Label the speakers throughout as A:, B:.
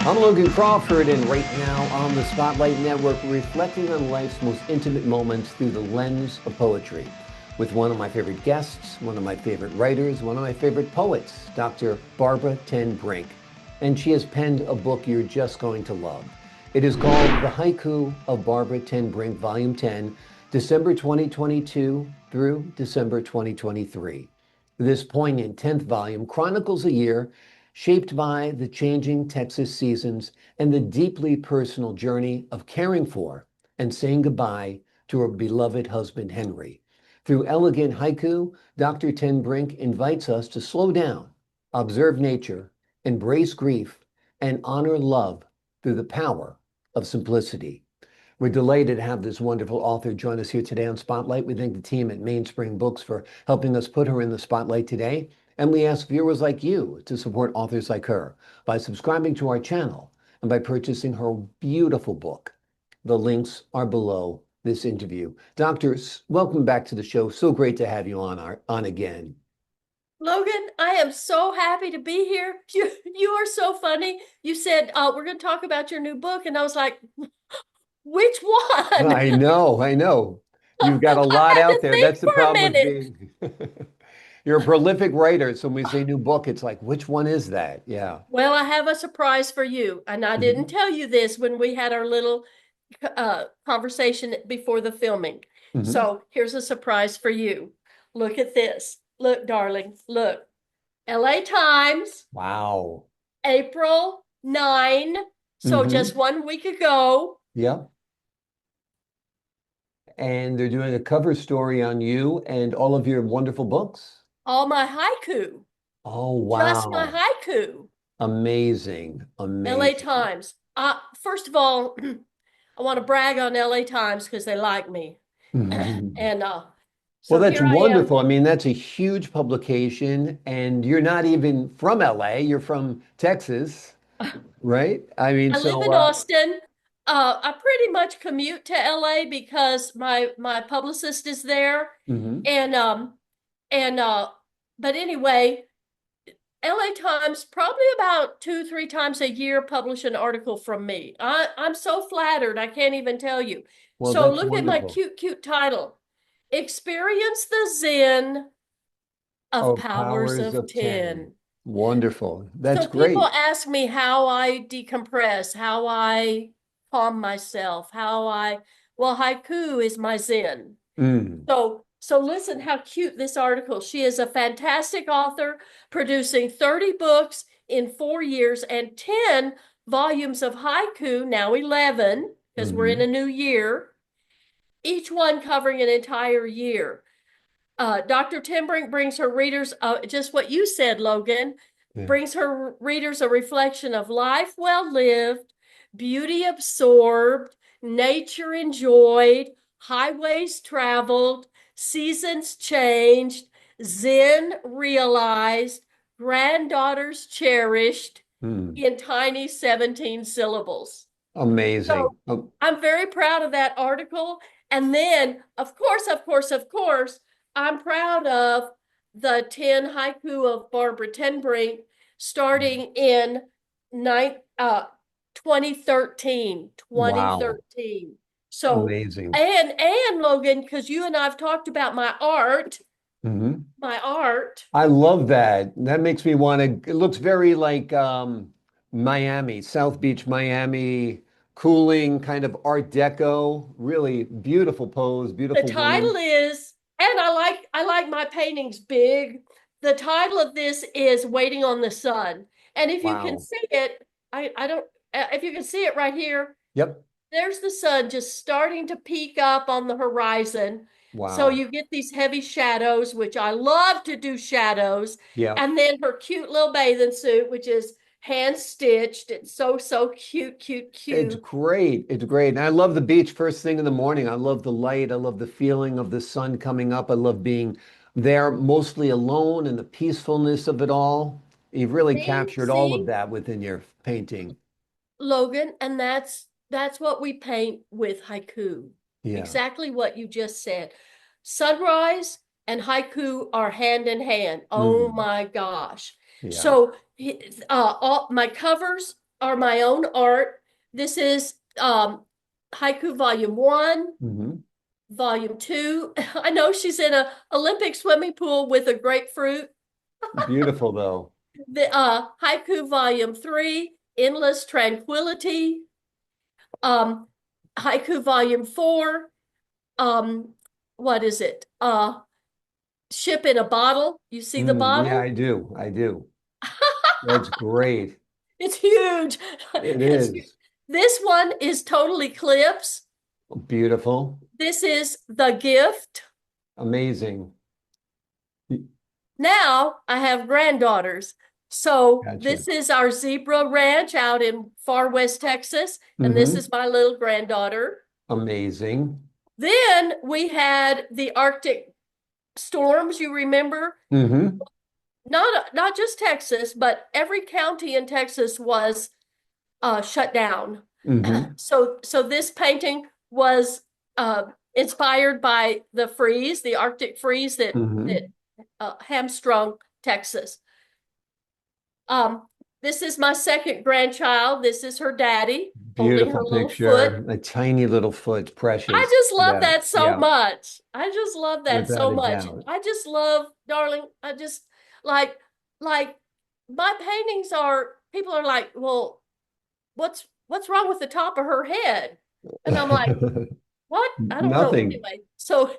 A: I'm Logan Crawford, and right now on the Spotlight Network, we're reflecting on life's most intimate moments through the lens of poetry. With one of my favorite guests, one of my favorite writers, one of my favorite poets, Dr. Barbara Brink. And she has penned a book you're just going to love. It is called The Haiku of Barbara Brink, Volume 10, December 2022 through December 2023. This poignant 10th volume chronicles a year shaped by the changing Texas seasons and the deeply personal journey of caring for and saying goodbye to her beloved husband, Henry. Through elegant haiku, Dr. Brink invites us to slow down, observe nature, embrace grief, and honor love through the power of simplicity. We're delighted to have this wonderful author join us here today on Spotlight. We thank the team at Mainspring Books for helping us put her in the spotlight today. And we ask viewers like you to support authors like her by subscribing to our channel and by purchasing her beautiful book. The links are below this interview. Doctors, welcome back to the show. So great to have you on again.
B: Logan, I am so happy to be here. You are so funny. You said, we're going to talk about your new book. And I was like, which one?
A: I know, I know. You've got a
B: I've
A: lot
B: had
A: out
B: to
A: there.
B: think
A: That's the
B: for a
A: problem with
B: minute.
A: being you're a prolific writer. So when we say new book, it's like, which one is that? Yeah.
B: Well, I have a surprise for you. And I didn't
A: Mhm.
B: tell you this when we had our little conversation before the filming.
A: Mhm.
B: So here's a surprise for you. Look at this. Look, darling, look. LA Times,
A: Wow.
B: April 9. So
A: Hmm.
B: just 1 week ago.
A: Yeah. And they're doing a cover story on you and all of your wonderful books.
B: All my haiku,
A: Oh,
B: just my
A: wow.
B: haiku.
A: Amazing.
B: LA
A: Amazing.
B: Times. First of all, I want to brag on LA Times because they like me.
A: Mhm.
B: And
A: Well,
B: so
A: that's
B: here I am.
A: wonderful. I mean, that's a huge publication, and you're not even from LA, you're from Texas, right? I mean,
B: I live
A: so
B: in Austin. I pretty much commute to LA because my publicist is there.
A: mhm.
B: And and but anyway, LA Times probably about 2, 3 times a year publish an article from me. I'm so flattered, I can't even tell you.
A: Well,
B: So
A: that's
B: look at my
A: wonderful.
B: cute title. Experience the Zen of
A: Oh,
B: Powers
A: powers
B: of
A: of 10.
B: 10.
A: Wonderful. That's
B: So people
A: great.
B: ask me how I decompress, how I calm myself, well, haiku is my Zen.
A: Mm.
B: So listen how cute this article. She is a fantastic author, producing 30 books in 4 years and 10 volumes of haiku, now 11, because we're in
A: Hmm.
B: a new year, each one covering an entire year. Dr. Timbrink brings her readers, just what you said, Logan,
A: Yeah.
B: brings her readers a reflection of life well lived, beauty absorbed, nature enjoyed, highways traveled, seasons changed, Zen realized, granddaughters cherished
A: Mm.
B: in tiny 17 syllables.
A: Amazing.
B: So I'm very proud of that article. And then, of course, I'm proud of the 10 haiku of Barbara Tenbrink starting in 2013,
A: Wow.
B: 2013. So,
A: Amazing.
B: and Logan, because you and I've talked about
A: Hmm.
B: my art.
A: I love that. That makes me want to, it looks very like Miami, South Beach, Miami, cooling kind of Art Deco, really beautiful pose,
B: The
A: beautiful woman.
B: title is, and I like my paintings big. The title of this is Waiting on the Sun. And if you can
A: Wow.
B: see it, I don't if you can see it right here,
A: Yep.
B: there's the sun just starting to peek up on the horizon. So
A: Wow.
B: you get these heavy shadows, which I love to do shadows.
A: Yeah.
B: And then her cute little bathing suit, which is hand stitched. It's so
A: It's
B: cute.
A: great. It's great. And I love the beach first thing in the morning. I love the light. I love the feeling of the sun coming up. I love being there mostly alone and the peacefulness of it all. You've really captured all of
B: See,
A: that within your painting.
B: Logan, and that's what we paint with haiku.
A: Yeah.
B: Exactly what you just said. Sunrise and haiku are hand in hand. Oh
A: Mm.
B: my gosh.
A: Yeah.
B: So all my covers are my own art. This is Haiku Volume 1,
A: Hmm.
B: Volume 2. I know she's in a Olympic swimming pool with a grapefruit.
A: Beautiful, though.
B: The Haiku Volume 3, Endless Tranquility. Um, Haiku Volume 4, um, what is it? Ship in a Bottle. You see the
A: Yeah,
B: bottle?
A: I do. I do. That's great.
B: It's huge.
A: It
B: It's
A: is.
B: this one is Total Eclipse.
A: Beautiful.
B: This is The Gift.
A: Amazing.
B: Now I have granddaughters. So
A: Gotcha.
B: this is our zebra ranch out in far west Texas, and this
A: Hmm.
B: is my little granddaughter.
A: Amazing.
B: Then we had the Arctic storms, you remember?
A: Hmm.
B: Not just Texas, but every county in Texas was shut down.
A: Hmm.
B: So this painting was uh, inspired by the freeze, the Arctic freeze that
A: Hmm.
B: hamstrung Texas. Um, this is my second grandchild. This is her daddy holding her
A: Beautiful
B: little foot.
A: picture. A tiny little foot,
B: I
A: precious.
B: just love
A: Yeah,
B: that so
A: yeah,
B: much. I just love that
A: without
B: so
A: a
B: much.
A: doubt.
B: I just love, darling. I just like like my paintings are people are like, well, what's wrong with the top of her head? And I'm like, what? I don't know.
A: Nothing.
B: Anyway, so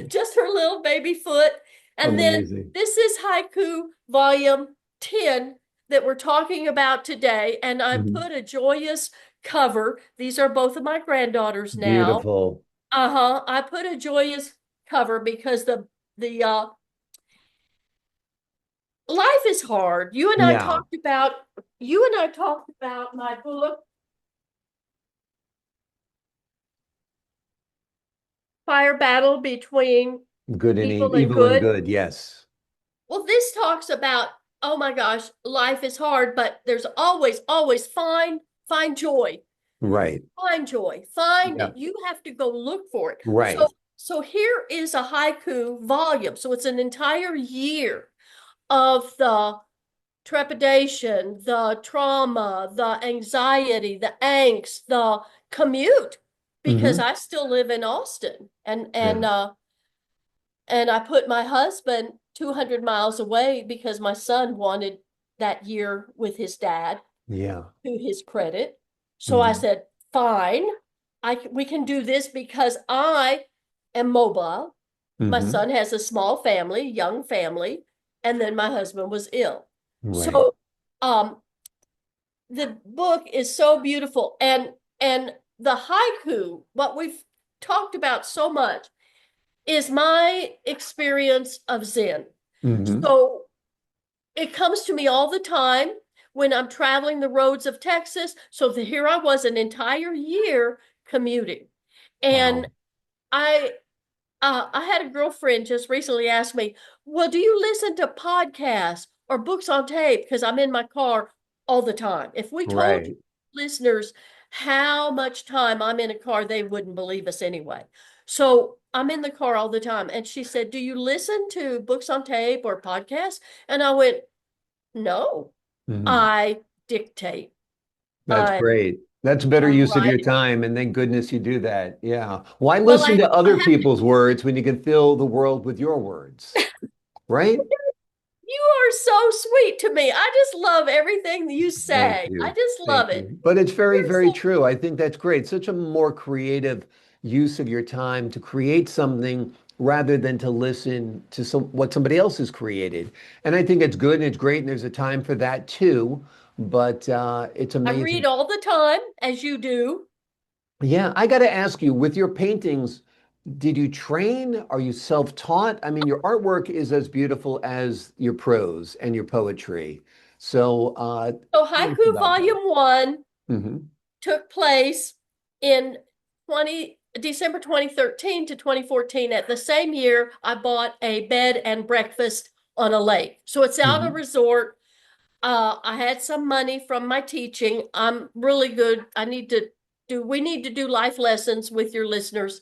B: just her little baby foot. And then
A: Amazing.
B: this is Haiku Volume 10 that we're talking about today. And I
A: Mhm.
B: put a joyous cover. These are both of my granddaughters now.
A: Beautiful.
B: Uh-huh. I put a joyous cover because the life is hard.
A: Yeah.
B: You and I talked about my book, Fire Battle Between
A: Good and
B: Evil and
A: evil and
B: Good.
A: good. Yes.
B: Well, this talks about, oh my gosh, life is hard, but there's always find joy.
A: Right.
B: Find joy. Find
A: Yeah.
B: it. You have to go look for it. So
A: Right.
B: so here is a haiku volume. So it's an entire year of the trepidation, the trauma, the anxiety, the angst, the commute, because
A: Hmm.
B: I still live in Austin
A: Yeah.
B: and I put my husband 200 miles away because my son wanted that year with his dad,
A: Yeah.
B: to his credit. So I
A: Hmm.
B: said, fine, we can do this because I am mobile. My
A: Hmm.
B: son has a small family, young family, and then my husband was ill.
A: Right.
B: So the book is so beautiful, and the haiku, what we've talked about so much, is my experience of Zen.
A: Hmm.
B: So it comes to me all the time when I'm traveling the roads of Texas. So here I was an entire year commuting. And
A: Wow.
B: I I had a girlfriend just recently ask me, well, do you listen to podcasts or books on tape? Because I'm in my car all the time. If we told
A: Right.
B: listeners how much time I'm in a car, they wouldn't believe us anyway. So I'm in the car all the time. And she said, do you listen to books on tape or podcasts? And I went, no,
A: Hmm.
B: I dictate.
A: That's
B: I'm
A: great. That's better
B: I'm
A: use of your
B: writing.
A: time, and thank goodness you do that. Yeah. Why
B: Well,
A: listen to
B: I
A: other
B: have to.
A: people's words when you can fill the world with your words? Right?
B: You are so sweet to me. I just love everything that you
A: Thank
B: say. I
A: you.
B: just love
A: Thank
B: it.
A: you. But it's very,
B: You're
A: very
B: so
A: true. I think that's great. Such a more creative use of your time to create something rather than to listen to what somebody else has created. And I think it's good and it's great, and there's a time for that too. But it's
B: I read
A: amazing.
B: all the time, as you do.
A: Yeah, I got to ask you, with your paintings, did you train? Are you self-taught? I mean, your artwork is as beautiful as your prose and your poetry. So,
B: So
A: tell us
B: Haiku
A: about that.
B: Volume 1
A: Hmm.
B: took place in 20 December 2013 to 2014. At the same year, I bought a bed and breakfast on a lake. So it's out a
A: Hmm.
B: resort. I had some money from my teaching. I'm really good. We need to do life lessons with your listeners.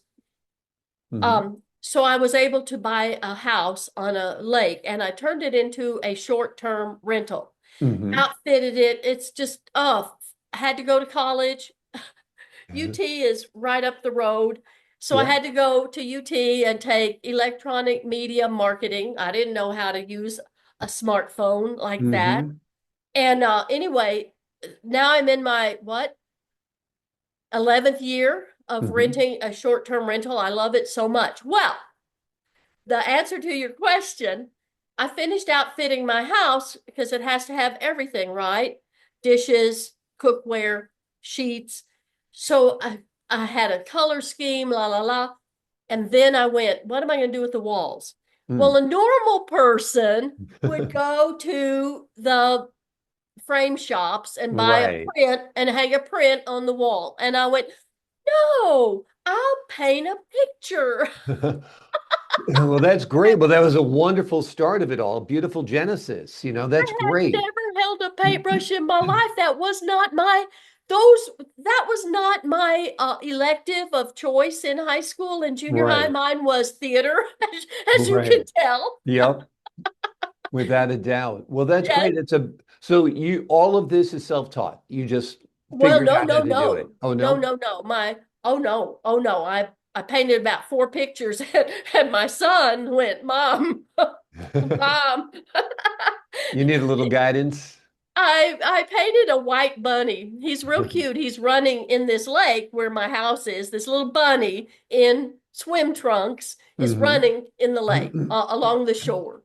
A: Hmm.
B: So I was able to buy a house on a lake and I turned it into a short-term rental.
A: Hmm.
B: outfitted it. It's just, oh, I had to go to college. UT is right up the road. So I
A: Yeah.
B: had to go to UT and take electronic media marketing. I didn't know how to use a smartphone like that.
A: Hmm.
B: And anyway, now I'm in my what, 11th year of
A: Hmm.
B: renting a short-term rental. I love it so much. Well, the answer to your question, I finished outfitting my house because it has to have everything, right? Dishes, cookware, sheets. So I had a color scheme, la la la. And then I went, what am I going to do with the walls? Well,
A: Mm.
B: a normal person would go to the frame shops and buy a
A: Right.
B: print and hang a print on the wall. And I went, no, I'll paint a picture.
A: Well, that's great. Well, that was a wonderful start of it all. Beautiful Genesis. That's great.
B: Never held a paintbrush in my life. Those that was not my elective of choice in high school and junior high.
A: Right.
B: Mine was theater, as you can
A: Right.
B: tell.
A: Yep. Without a doubt. Well, that's
B: Yes.
A: great. So you all of this is self-taught. You just
B: Well,
A: figured
B: no,
A: out how
B: no,
A: to do it.
B: no,
A: Oh
B: no,
A: no?
B: no, no. Oh no, oh no. I painted about 4 pictures, and my son went, Mom, Mom.
A: You need a little guidance.
B: I painted a white bunny. He's real cute. He's running in this lake where my house is. This little bunny in swim trunks is
A: Hmm.
B: running in the lake along the shore.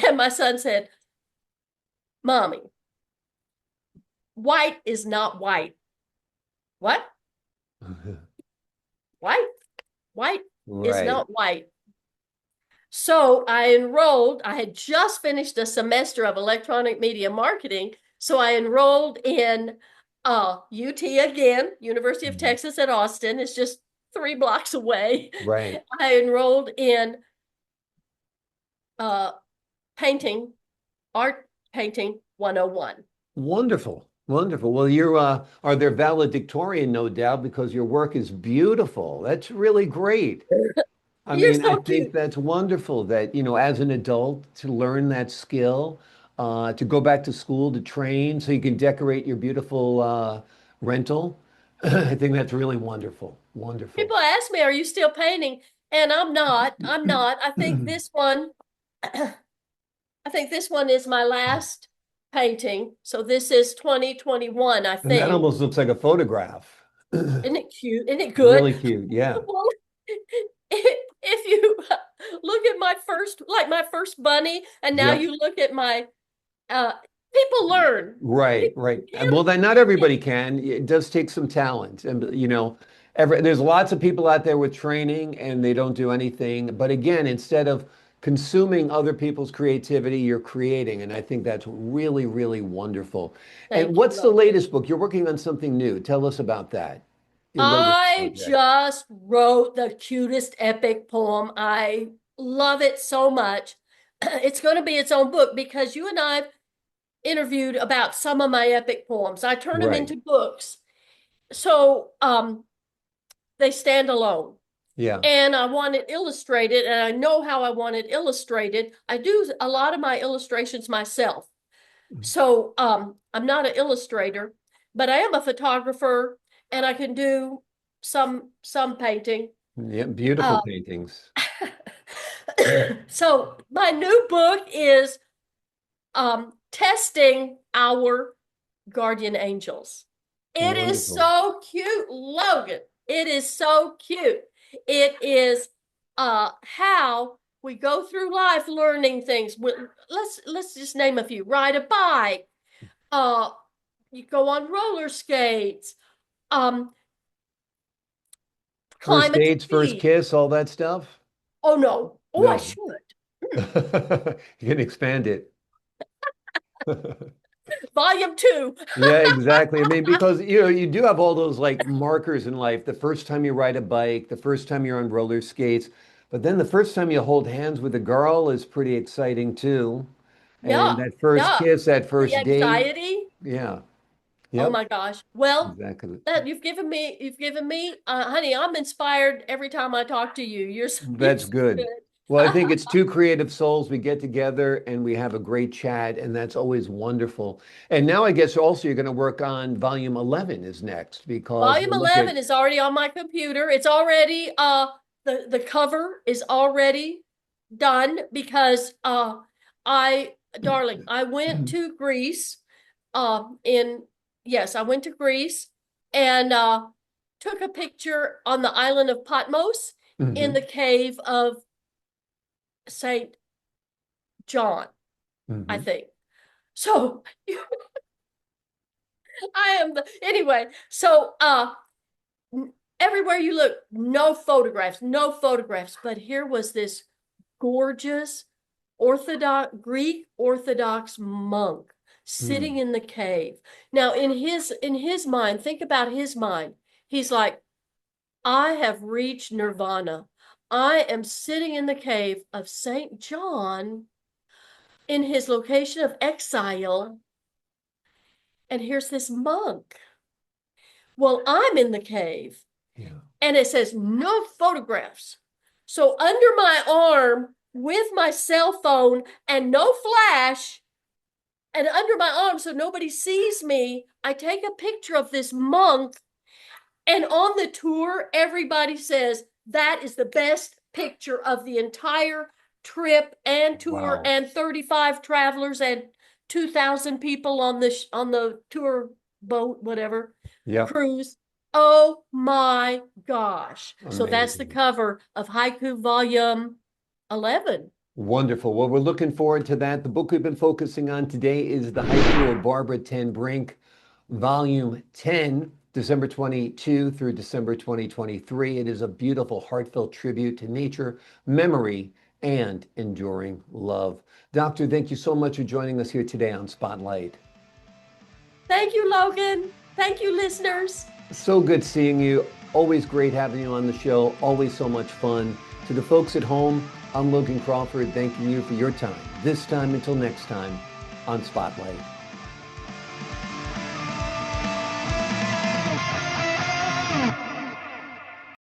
B: And my son said, Mommy, white is not white. What? White? White is
A: Right.
B: not white. So I enrolled. I had just finished a semester of electronic media marketing. So I enrolled in UT again, University of
A: Mhm.
B: Texas at Austin. It's just 3 blocks away.
A: Right.
B: I enrolled in uh, painting, art painting 101.
A: Wonderful. Wonderful. Well, you are there valedictorian, no doubt, because your work is beautiful. That's really great. I
B: You're
A: mean, I
B: so
A: think
B: cute.
A: that's wonderful that, as an adult to learn that skill, to go back to school to train so you can decorate your beautiful rental. I think that's really wonderful. Wonderful.
B: People ask me, "Are you still painting?" And I'm not. I'm not. I think this one is my last painting. So this is 2021, I
A: And that
B: think.
A: almost looks like a photograph.
B: Isn't it cute? Isn't it good?
A: Really cute. Yeah.
B: Well, if you look at my first bunny, and now
A: Yep.
B: you look at my, uh, people learn.
A: Right,
B: People
A: right.
B: can,
A: Well, then not everybody can. It does take some talent. And, there's lots of people out there with training and they don't do anything. But again, instead of consuming other people's creativity, you're creating. And I think that's really, really wonderful. And
B: thank you,
A: what's the
B: Logan.
A: latest book? You're working on something new. Tell us about that. Your latest
B: I
A: project.
B: just wrote the cutest epic poem. I love it so much. It's going to be its own book because you and I've interviewed about some of my epic poems. I turn them
A: Right.
B: into books. So they stand alone.
A: Yeah.
B: And I want it illustrated, and I know how I want it illustrated. I do a lot of my illustrations myself. So I'm not an illustrator, but I am a photographer and I can do some painting.
A: Yeah. Beautiful
B: Uh,
A: paintings.
B: so my new book is testing our guardian angels. It is
A: Wonderful.
B: so cute, Logan. It is so cute. It is how we go through life learning things. Let's just name a few. Ride a bike. Uh, you go on roller skates. Um,
A: First
B: climb a
A: dates, first
B: tree.
A: kiss, all that stuff?
B: Oh no. Oh, I
A: No.
B: should.
A: You can expand it.
B: Volume 2.
A: Yeah, exactly. I mean, because you do have all those like markers in life. The first time you ride a bike, the first time you're on roller skates, but then the first time you hold hands with a girl is pretty exciting too. And
B: Yeah.
A: that first
B: Yeah.
A: kiss, that
B: The
A: first date.
B: anxiety.
A: Yeah.
B: Oh
A: Yep.
B: my gosh. Well,
A: Exactly.
B: that you've given me, honey, I'm inspired every time I talk to you. You're
A: That's
B: so good.
A: good. Well, I think it's two creative souls. We get together and we have a great chat, and that's always wonderful. And now I guess also you're going to work on volume 11 is next because
B: Volume
A: we're looking
B: 11
A: at,
B: is already on my computer. It's already the cover is already done because darling, I went to Greece in yes, I went to Greece and took a picture on the island of Patmos in
A: Mhm,
B: the cave of Saint John, I
A: mhm.
B: think. So I am anyway, so everywhere you look, no photographs, but here was this gorgeous Greek Orthodox monk sitting
A: Mm.
B: in the cave. Now in his mind, think about his mind. He's like, I have reached nirvana. I am sitting in the cave of Saint John in his location of exile, and here's this monk. Well, I'm in the cave,
A: Yeah.
B: and it says no photographs. So under my arm with my cell phone and no flash, and under my arm so nobody sees me, I take a picture of this monk. And on the tour, everybody says that is the best picture of the entire trip and tour,
A: Wow.
B: and 35 travelers and 2,000 people on the tour boat, whatever,
A: Yep.
B: cruise. Oh my gosh. So that's the
A: Amazing.
B: cover of Haiku Volume 11.
A: Wonderful. Well, we're looking forward to that. The book we've been focusing on today is The Haiku of Barbara 10 Brink, Volume 10, December 22 through December 2023. It is a beautiful, heartfelt tribute to nature, memory, and enduring love. Doctor, thank you so much for joining us here today on Spotlight.
B: Thank you, Logan. Thank you, listeners.
A: So good seeing you. Always great having you on the show. Always so much fun. To the folks at home, I'm Logan Crawford, thanking you for your time. This time until next time on Spotlight.